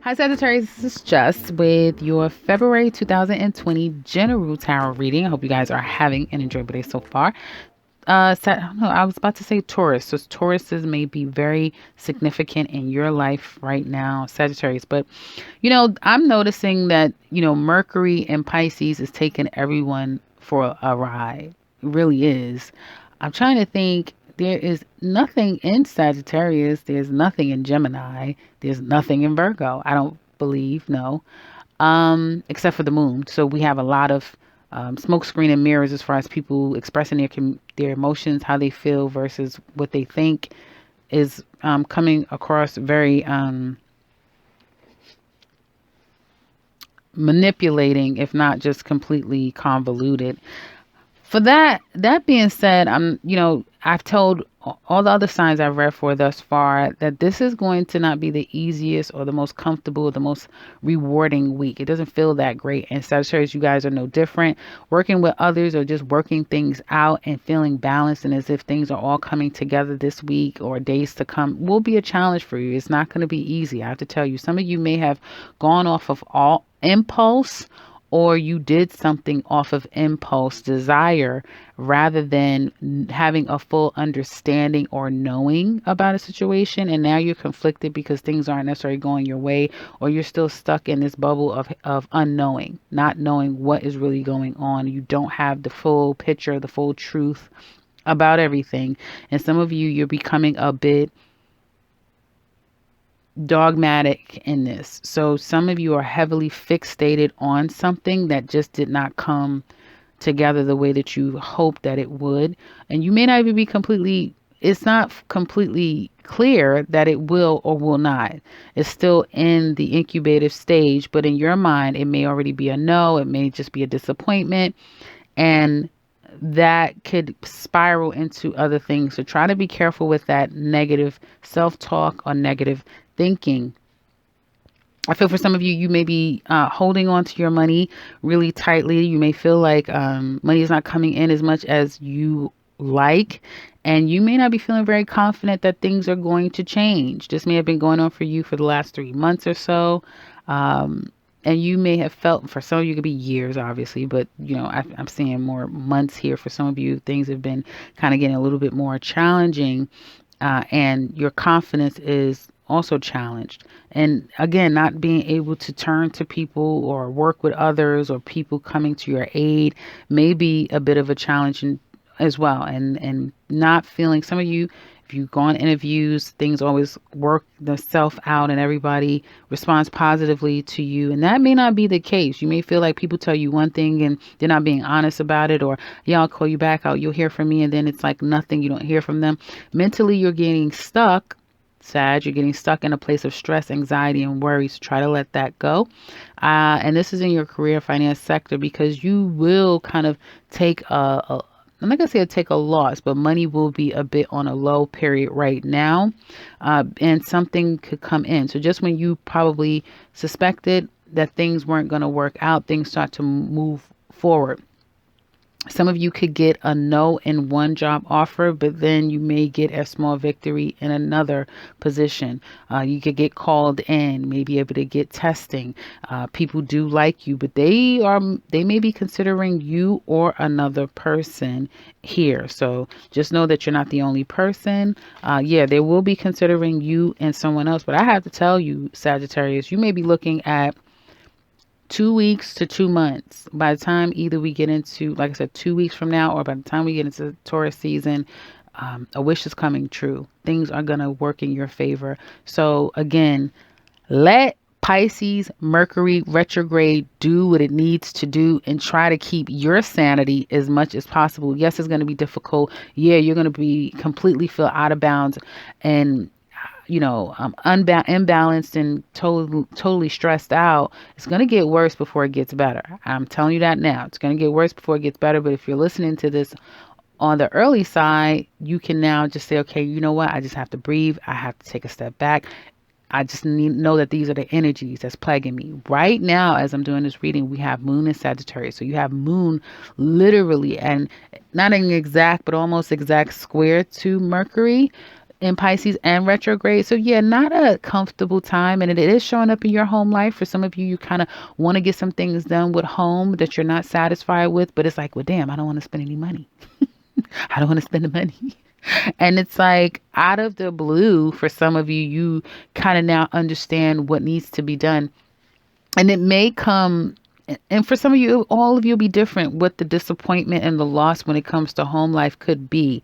Hi, Sagittarius. This is Just with your February 2020 General Tarot reading. I hope you guys are having an enjoyable day so far. No, I was about to say Taurus. So Tauruses may be very significant in your life right now, Sagittarius. But, I'm noticing that, Mercury in Pisces is taking everyone for a ride. It really is. I'm trying to think. There is nothing in Sagittarius. There's nothing in Gemini. There's nothing in Virgo. I don't believe, no. Except for the moon. So we have a lot of smoke screen and mirrors as far as people expressing their emotions, how they feel versus what they think is coming across very manipulating, if not just completely convoluted. For that being said, I've told all the other signs I've read for thus far that this is going to not be the easiest or the most comfortable, or the most rewarding week. It doesn't feel that great. And Sagittarius, you guys are no different. Working with others or just working things out and feeling balanced and as if things are all coming together this week or days to come will be a challenge for you. It's not going to be easy. I have to tell you, some of you may have gone off of all impulse, or you did something off of impulse desire rather than having a full understanding or knowing about a situation, and now you're conflicted because things aren't necessarily going your way, or you're still stuck in this bubble of unknowing, not knowing what is really going on. You don't have the full picture, the full truth about everything. And some of you're becoming a bit dogmatic in this. So some of you are heavily fixated on something that just did not come together the way that you hoped that it would. And you may not even be it's not completely clear that it will or will not. It's still in the incubative stage, but in your mind, it may already be a no. It may just be a disappointment. And that could spiral into other things. So try to be careful with that negative self-talk or negative thinking. I feel for some of you, you may be holding on to your money really tightly. You may feel like money is not coming in as much as you like, and you may not be feeling very confident that things are going to change. This may have been going on for you for the last 3 months or so. And you may have felt, for some of you, it could be years, obviously, but I'm seeing more months here. For some of you, things have been kind of getting a little bit more challenging, and your confidence is also challenged. And again, not being able to turn to people or work with others or people coming to your aid may be a bit of a challenge as well. And not feeling, some of you, if you go on interviews, things always work themselves out and everybody responds positively to you. And that may not be the case. You may feel like people tell you one thing and they're not being honest about it, or yeah, I'll call you back out. You'll hear from me. And then it's like nothing. You don't hear from them. Mentally, you're getting stuck. Sag, you're getting stuck in a place of stress, anxiety, and worry. So try to let that go. And this is in your career finance sector, because you will kind of take I'm not going to say take a loss, but money will be a bit on a low period right now. And something could come in. So just when you probably suspected that things weren't going to work out, things start to move forward. Some of you could get a no in one job offer, but then you may get a small victory in another position. You could get called in, may be able to get testing. People do like you, but they may be considering you or another person here. So just know that you're not the only person. They will be considering you and someone else. But I have to tell you, Sagittarius, you may be looking at 2 weeks to 2 months. By the time either we get into, like I said, 2 weeks from now, or by the time we get into Taurus season, a wish is coming true. Things are going to work in your favor. So again, let Pisces, Mercury retrograde do what it needs to do and try to keep your sanity as much as possible. Yes, it's going to be difficult. Yeah, you're going to be completely feel out of bounds and imbalanced and totally stressed out. It's going to get worse before it gets better. I'm telling you that now. It's going to get worse before it gets better. But if you're listening to this on the early side, you can now just say, okay, you know what? I just have to breathe. I have to take a step back. I just need to know that these are the energies that's plaguing me. Right now, as I'm doing this reading, we have Moon in Sagittarius. So you have Moon literally, and not an exact, but almost exact square to Mercury. in Pisces and retrograde. So yeah, not a comfortable time, and it is showing up in your home life. For some of you, you kind of want to get some things done with home that you're not satisfied with, but it's like, well, damn, I don't want to spend any money. I don't want to spend the money. And it's like out of the blue, for some of you, you kind of now understand what needs to be done. And it may come, and for some of you, all of you will be different what the disappointment and the loss when it comes to home life could be.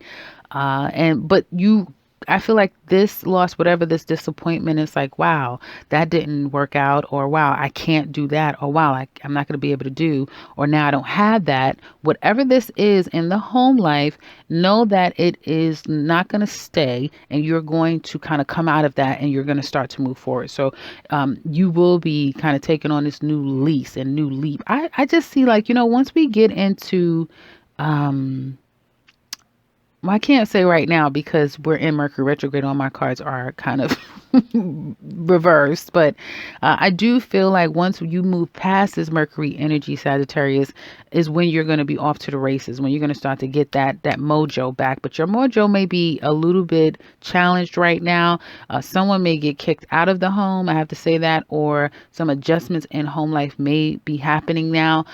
But I feel like this loss, whatever this disappointment is, like, wow, that didn't work out, or wow, I can't do that, or wow, I'm not going to be able to do, or now I don't have that. Whatever this is in the home life, know that it is not going to stay, and you're going to kind of come out of that, and you're going to start to move forward. So you will be kind of taking on this new lease and new leap. I just see, like, once we get into well, I can't say right now because we're in Mercury retrograde. All my cards are kind of reversed. But I do feel like once you move past this Mercury energy, Sagittarius, is when you're going to be off to the races, when you're going to start to get that mojo back. But your mojo may be a little bit challenged right now. Someone may get kicked out of the home. I have to say that. Or some adjustments in home life may be happening now.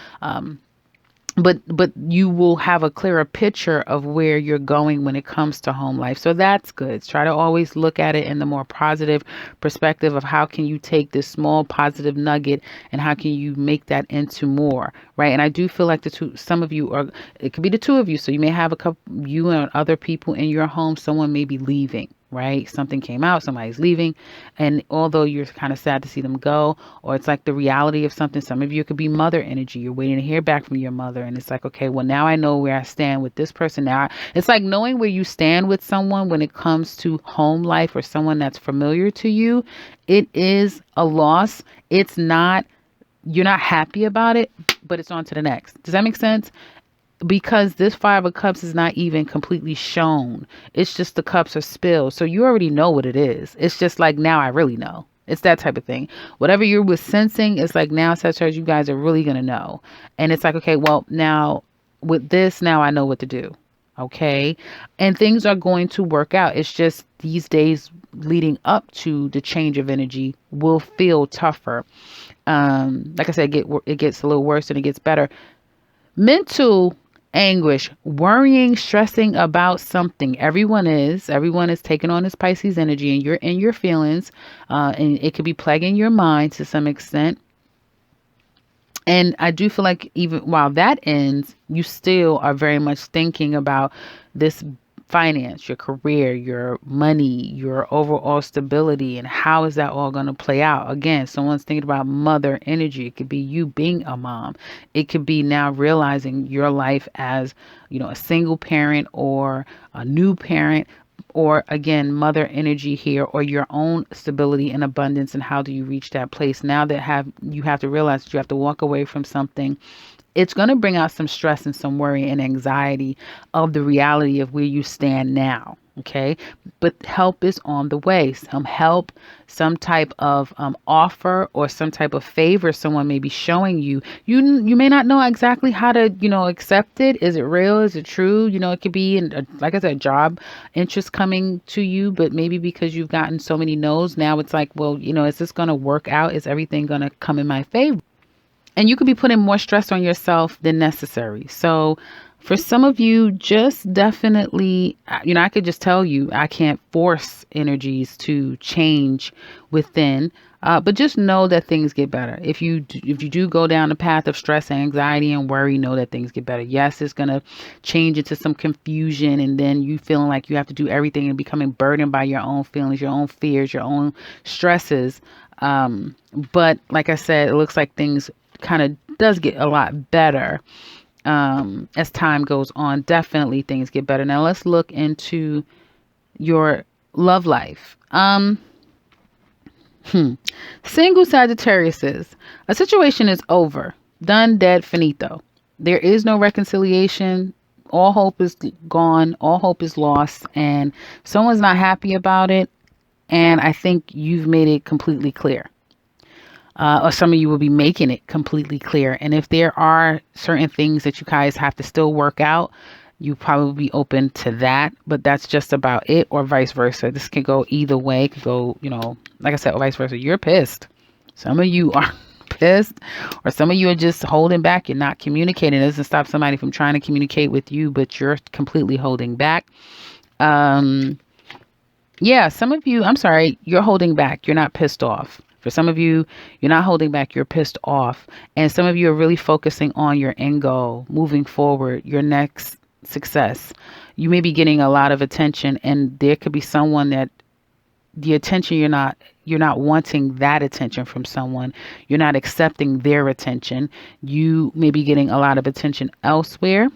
But you will have a clearer picture of where you're going when it comes to home life. So that's good. Try to always look at it in the more positive perspective of how can you take this small positive nugget and how can you make that into more, right? And I do feel like some of you it could be the two of you. So you may have a couple, you and other people in your home, someone may be leaving. Right? Something came out, somebody's leaving. And although you're kind of sad to see them go, or it's like the reality of something, some of you, it could be mother energy. You're waiting to hear back from your mother. And it's like, okay, well, now I know where I stand with this person. Now it's like knowing where you stand with someone when it comes to home life or someone that's familiar to you. It is a loss. It's not, you're not happy about it, but it's on to the next. Does that make sense? Because this Five of Cups is not even completely shown. It's just the cups are spilled. So you already know what it is. It's just like, now I really know. It's that type of thing. Whatever you were sensing, it's like, now, Sagittarius, you guys are really going to know. And it's like, okay, well, now with this, now I know what to do. Okay. And things are going to work out. It's just these days leading up to the change of energy will feel tougher. Like I said, it gets a little worse and it gets better. Mental anguish, worrying, stressing about something. Everyone is taking on this Pisces energy, and you're in your feelings, and it could be plaguing your mind to some extent. And I do feel like even while that ends, you still are very much thinking about this finance, your career, your money, your overall stability, and how is that all going to play out? Again, someone's thinking about mother energy. It could be you being a mom. It could be now realizing your life as, a single parent or a new parent, or again, mother energy here, or your own stability and abundance. And how do you reach that place now that you have to realize that you have to walk away from something. It's going to bring out some stress and some worry and anxiety of the reality of where you stand now. Okay. But help is on the way. Some help, some type of offer or some type of favor someone may be showing you. You may not know exactly how to, accept it. Is it real? Is it true? It could be, like I said, job interest coming to you, but maybe because you've gotten so many no's, now it's like, well, is this going to work out? Is everything going to come in my favor? And you could be putting more stress on yourself than necessary. So for some of you, just definitely, I could just tell you, I can't force energies to change within, but just know that things get better. If you do go down the path of stress, anxiety, and worry, know that things get better. Yes, it's going to change into some confusion, and then you feeling like you have to do everything and becoming burdened by your own feelings, your own fears, your own stresses. But like I said, it looks like things kind of does get a lot better as time goes on. Definitely things get better. Now let's look into your love life. Single Sagittarius, a situation is over, done, dead, finito. There is no reconciliation. All hope is gone. All hope is lost, and someone's not happy about it. And I think you've made it completely clear. Or some of you will be making it completely clear. And if there are certain things that you guys have to still work out, you probably be open to that, but that's just about it, or vice versa. This can go either way. It could go, like I said, or vice versa. You're pissed. Some of you are pissed, or some of you are just holding back. You're not communicating. It doesn't stop somebody from trying to communicate with you, but you're completely holding back. Yeah, some of you, I'm sorry, you're holding back. You're not pissed off. For some of you, you're not holding back, you're pissed off. And some of you are really focusing on your end goal, moving forward, your next success. You may be getting a lot of attention, and there could be someone that the attention you're not wanting that attention from someone. You're not accepting their attention. You may be getting a lot of attention elsewhere.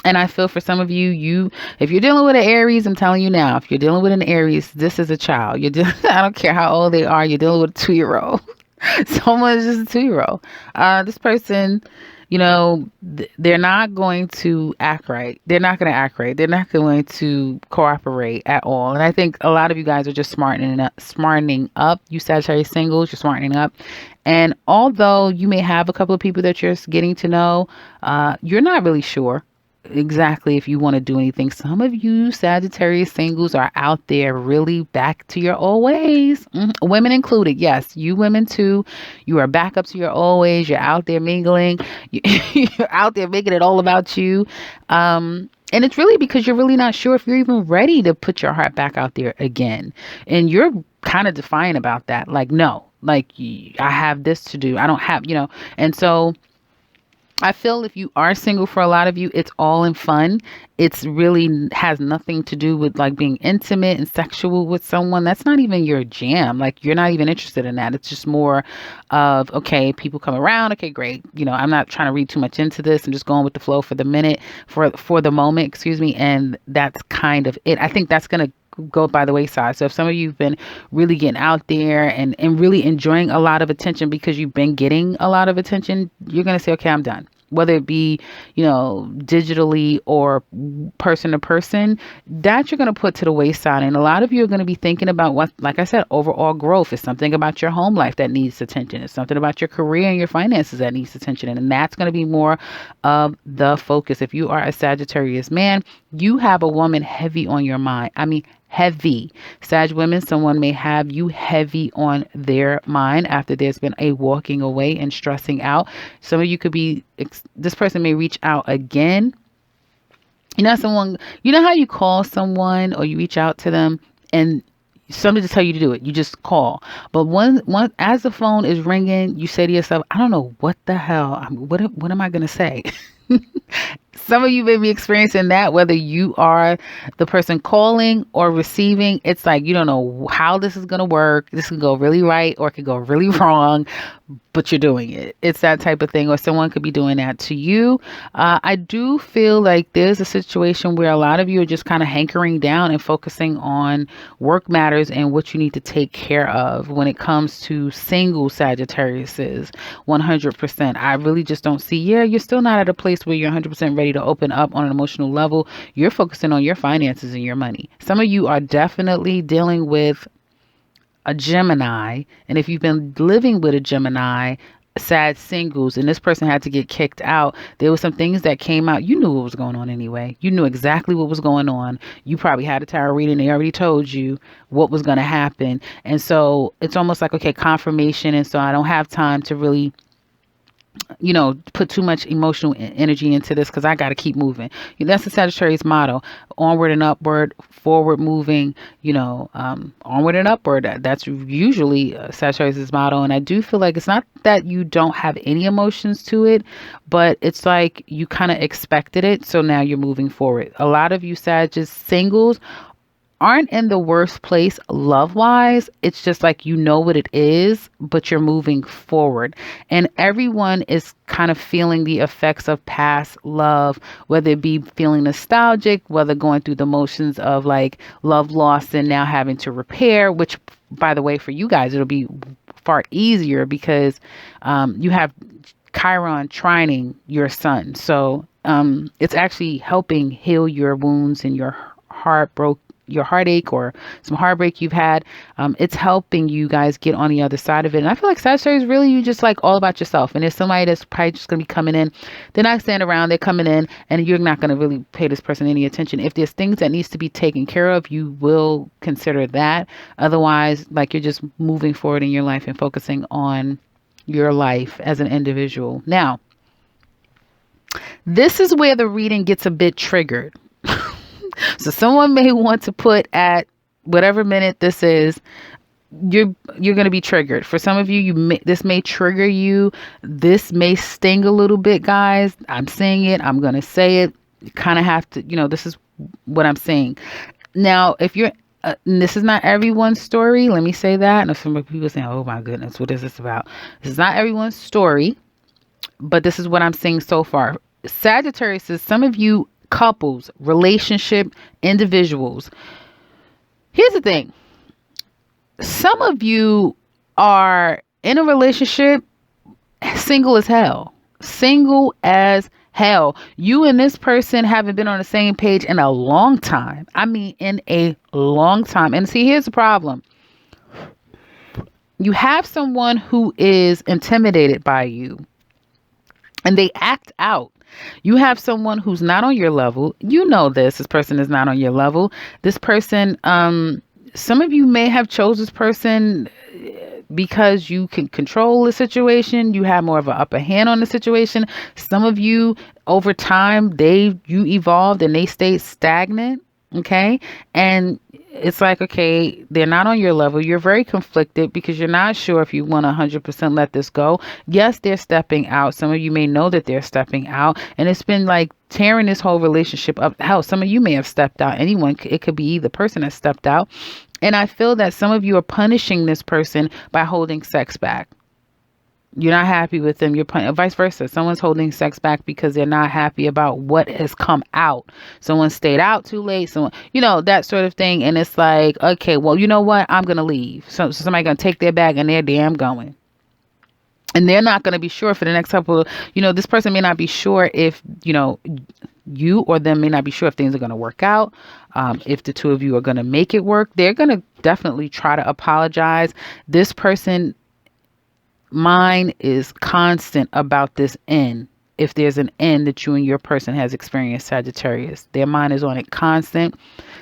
And I feel for some of you, if you're dealing with an Aries, I'm telling you now, if you're dealing with an Aries, this is a child. I don't care how old they are, you're dealing with a 2-year-old. Someone is just a 2-year-old. This person, they're not going to act right. They're not going to act right. They're not going to cooperate at all. And I think a lot of you guys are just smartening up. You Sagittarius singles, you're smartening up. And although you may have a couple of people that you're getting to know, you're not really sure exactly if you want to do anything. Some of you Sagittarius singles are out there really back to your old ways. Women included. Yes, you women too. You are back up to your old ways. You're out there mingling. You're out there making it all about you. And it's really because you're really not sure if you're even ready to put your heart back out there again. And you're kind of defiant about that. Like, no, like I have this to do. I don't have, and so I feel if you are single, for a lot of you, it's all in fun. It's really has nothing to do with like being intimate and sexual with someone. That's not even your jam. Like you're not even interested in that. It's just more of, okay, people come around. Okay, great. I'm not trying to read too much into this. I'm just going with the flow for the moment, excuse me. And that's kind of it. I think that's going to go by the wayside. So if some of you've been really getting out there and really enjoying a lot of attention because you've been getting a lot of attention, you're going to say, okay, I'm done. Whether it be, digitally or person to person, that you're going to put to the wayside. And a lot of you are going to be thinking about what, like I said, overall growth. Is something about your home life that needs attention. It's something about your career and your finances that needs attention. And that's going to be more of the focus. If you are a Sagittarius man, you have a woman heavy on your mind. I mean, heavy. Sag women, someone may have you heavy on their mind after there's been a walking away and stressing out. Some of you could be, this person may reach out again. You know how you call someone or you reach out to them and somebody just tell you to do it. You just call. But as the phone is ringing, you say to yourself, I don't know what the hell, what am I going to say? Some of you may be experiencing that, whether you are the person calling or receiving. It's like you don't know how this is going to work. This could go really right or it could go really wrong, but you're doing it. It's that type of thing, or someone could be doing that to you. I do feel like there's a situation where a lot of you are just kind of hankering down and focusing on work matters and what you need to take care of when it comes to single Sagittariuses. 100%. I really just don't see, you're still not at a place where you're 100% ready to open up on an emotional level. You're focusing on your finances and your money. Some of you are definitely dealing with a Gemini. And if you've been living with a Gemini, sad singles, and this person had to get kicked out, there were some things that came out. You knew what was going on anyway. You knew exactly what was going on. You probably had a tarot reading. They already told you what was going to happen. And so it's almost like, okay, confirmation. And so I don't have time to really put too much emotional energy into this because I got to keep moving. That's the Sagittarius motto: onward and upward, forward moving, onward and upward. That's usually Sagittarius' motto. And I do feel like it's not that you don't have any emotions to it, but it's like you kind of expected it. So now you're moving forward. A lot of you Sagittarius singles aren't in the worst place love-wise. It's just like you know what it is, but you're moving forward. And everyone is kind of feeling the effects of past love, whether it be feeling nostalgic, whether going through the motions of like love lost and now having to repair, which, by the way, for you guys, it'll be far easier because you have Chiron trining your sun. So it's actually helping heal your wounds and your your heartache or some heartbreak you've had. It's helping you guys get on the other side of it. And I feel like Sagittarius, really, you just like all about yourself. And there's somebody that's probably just going to be coming in. They're not standing around. They're coming in, and you're not going to really pay this person any attention. If there's things that needs to be taken care of, you will consider that. Otherwise, like, you're just moving forward in your life and focusing on your life as an individual. Now, this is where the reading gets a bit triggered. So someone may want to put at whatever minute this is, you're going to be triggered. For some of you, this may trigger you. This may sting a little bit, guys. I'm saying it. I'm going to say it. You kind of have to, this is what I'm saying. Now, if you're, this is not everyone's story. Let me say that. And some people saying, oh my goodness, what is this about? This is not everyone's story, but this is what I'm seeing so far. Sagittarius is some of you couples, relationship, individuals. Here's the thing. Some of you are in a relationship single as hell. Single as hell. You and this person haven't been on the same page in a long time. I mean, in a long time. And see, here's the problem. You have someone who is intimidated by you, and they act out. You have someone who's not on your level. You know this. This person is not on your level. This person, some of you may have chose this person because you can control the situation. You have more of an upper hand on the situation. Some of you, over time, you evolved and they stayed stagnant. Okay. And it's like, okay, they're not on your level. You're very conflicted because you're not sure if you want to 100% let this go. Yes, they're stepping out. Some of you may know that they're stepping out, and it's been like tearing this whole relationship up. Hell, some of you may have stepped out. It could be the person that stepped out. And I feel that some of you are punishing this person by holding sex back. You're not happy with them. You're vice versa. Someone's holding sex back because they're not happy about what has come out. Someone stayed out too late. Someone, that sort of thing. And it's like, okay, well, you know what? I'm going to leave. So somebody going to take their bag and they're damn going. And they're not going to be sure for the next couple of, this person may not be sure if, you or them may not be sure if things are going to work out. If the two of you are going to make it work, they're going to definitely try to apologize. This person, mine is constant about this end. If there's an end that you and your person has experienced, Sagittarius, their mind is on it constant.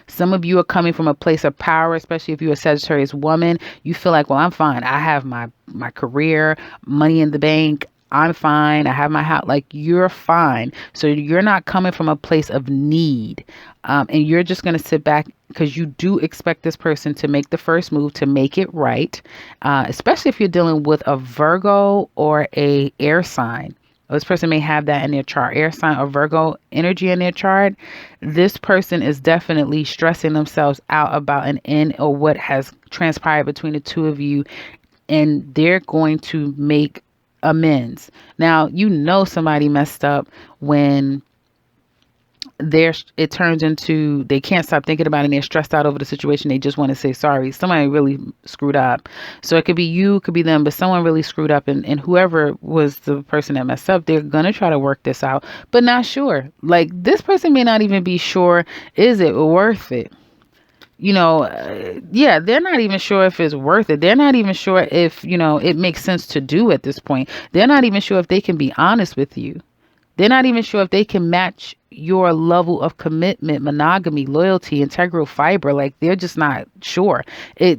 Some of you are coming from a place of power, especially if you're a Sagittarius woman. You feel like, well, I'm fine. I have my career, money in the bank. I'm fine. I have my house. Like, you're fine. So you're not coming from a place of need. And you're just going to sit back because you do expect this person to make the first move to make it right. Especially if you're dealing with a Virgo or a air sign. This person may have that in their chart, air sign or Virgo energy in their chart. This person is definitely stressing themselves out about an end or what has transpired between the two of you. And they're going to make amends. Now, somebody messed up when it turns into they can't stop thinking about it and they're stressed out over the situation. They just want to say sorry. Somebody really screwed up. So it could be you, it could be them, but someone really screwed up, and whoever was the person that messed up, they're going to try to work this out, but not sure. Like, this person may not even be sure, is it worth it? Yeah, they're not even sure if it's worth it. They're not even sure if, it makes sense to do at this point. They're not even sure if they can be honest with you. They're not even sure if they can match your level of commitment, monogamy, loyalty, integral fiber. Like, they're just not sure.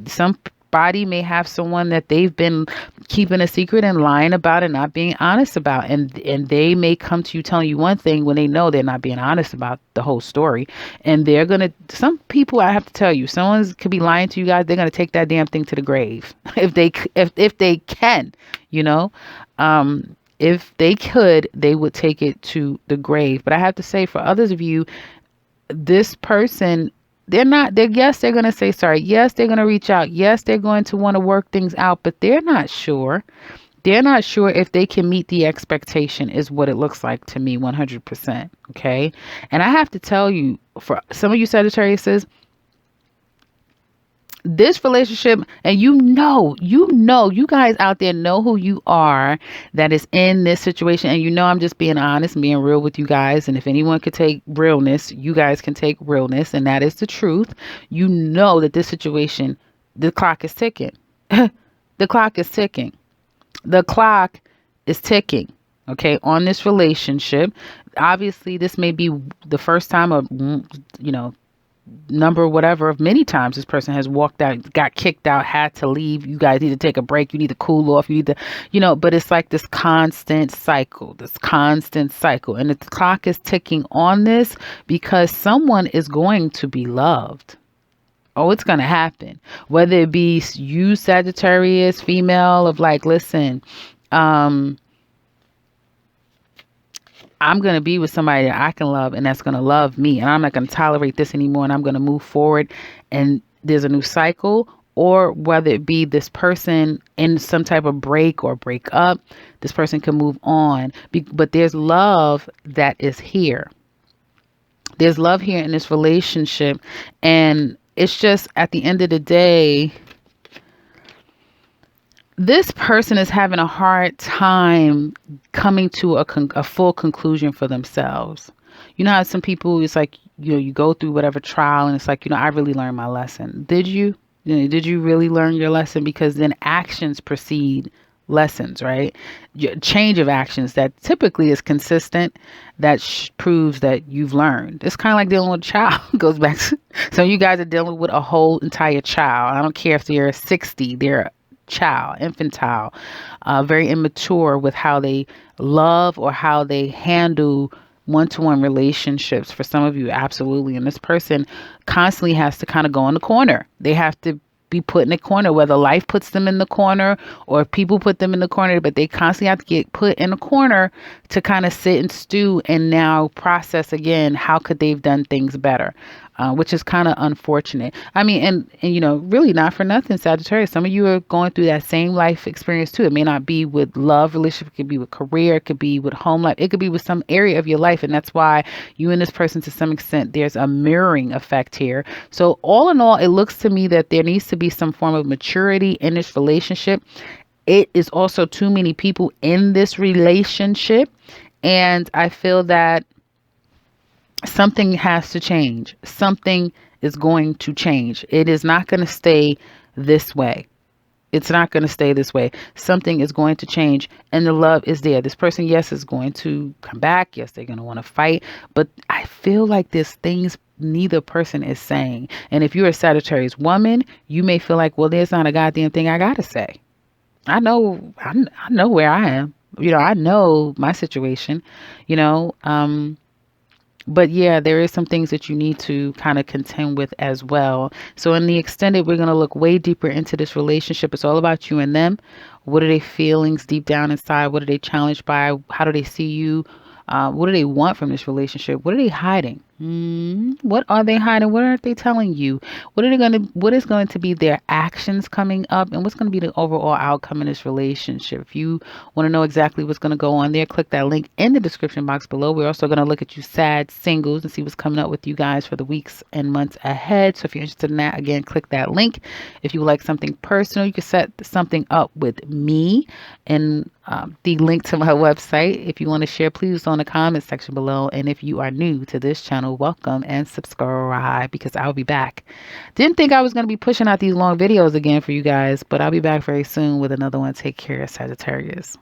Somebody may have someone that they've been keeping a secret and lying about and not being honest about. And they may come to you telling you one thing when they know they're not being honest about the whole story. And some people, I have to tell you, someone could be lying to you guys. They're going to take that damn thing to the grave if they can, if they could, they would take it to the grave. But I have to say, for others of you, this person, yes, they're going to say sorry. Yes, they're going to reach out. Yes, they're going to want to work things out, but they're not sure. They're not sure if they can meet the expectation, is what it looks like to me, 100%. Okay. And I have to tell you, for some of you Sagittariuses, This relationship, and you guys out there know who you are that is in this situation. And I'm just being honest and being real with you guys. And if anyone could take realness, you guys can take realness. And that is the truth. You know that this situation, the clock is ticking. The clock is ticking. The clock is ticking. Okay. On this relationship. Obviously, this may be the first time of, number whatever of many times this person has walked out, got kicked out, had to leave. You guys need to take a break. You need to cool off. You need to, but it's like this constant cycle, And the clock is ticking on this because someone is going to be loved. Oh, it's going to happen. Whether it be you, Sagittarius, female, of like, listen, I'm going to be with somebody that I can love and that's going to love me. And I'm not going to tolerate this anymore. And I'm going to move forward. And there's a new cycle. Or whether it be this person in some type of break or break up, this person can move on. But there's love that is here. There's love here in this relationship. And it's just at the end of the day, this person is having a hard time coming to a full conclusion for themselves. You know how some people, it's like, you go through whatever trial and it's like, I really learned my lesson. Did you? Did you really learn your lesson? Because then actions precede lessons, right? Change of actions that typically is consistent, that proves that you've learned. It's kind of like dealing with a child. Goes back to, so you guys are dealing with a whole entire child. I don't care if they're 60, they're child, infantile, very immature with how they love or how they handle one-to-one relationships. For some of you, absolutely. And this person constantly has to kind of go in the corner. They have to be put in a corner, whether life puts them in the corner or people put them in the corner, but they constantly have to get put in a corner to kind of sit and stew and now process again, how could they've done things better? Which is kind of unfortunate. I mean, and really not for nothing, Sagittarius. Some of you are going through that same life experience too. It may not be with love relationship. It could be with career. It could be with home life. It could be with some area of your life. And that's why you and this person, to some extent, there's a mirroring effect here. So all in all, it looks to me that there needs to be some form of maturity in this relationship. It is also too many people in this relationship. And I feel that something has to change. Something is going to change. It is not going to stay this way. It's not going to stay this way. Something is going to change and the love is there. This person, yes, is going to come back. Yes, they're going to want to fight. But I feel like there's things neither person is saying. And if you're a Sagittarius woman, you may feel like, well, there's not a goddamn thing I got to say. I know where I am. I know my situation, but yeah, there is some things that you need to kind of contend with as well. So in the extended, we're going to look way deeper into this relationship. It's all about you and them. What are their feelings deep down inside? What are they challenged by? How do they see you? What do they want from this relationship? What are they hiding? What are they hiding? What aren't they telling you? What is going to be their actions coming up? And what's going to be the overall outcome in this relationship? If you want to know exactly what's going to go on there, click that link in the description box below. We're also going to look at you sad singles and see what's coming up with you guys for the weeks and months ahead. So if you're interested in that, again, click that link. If you would like something personal, you can set something up with me and the link to my website. If you want to share, please on the comment section below. And if you are new to this channel, welcome and subscribe because I'll be back. Didn't think I was going to be pushing out these long videos again for you guys, but I'll be back very soon with another one. Take care, Sagittarius.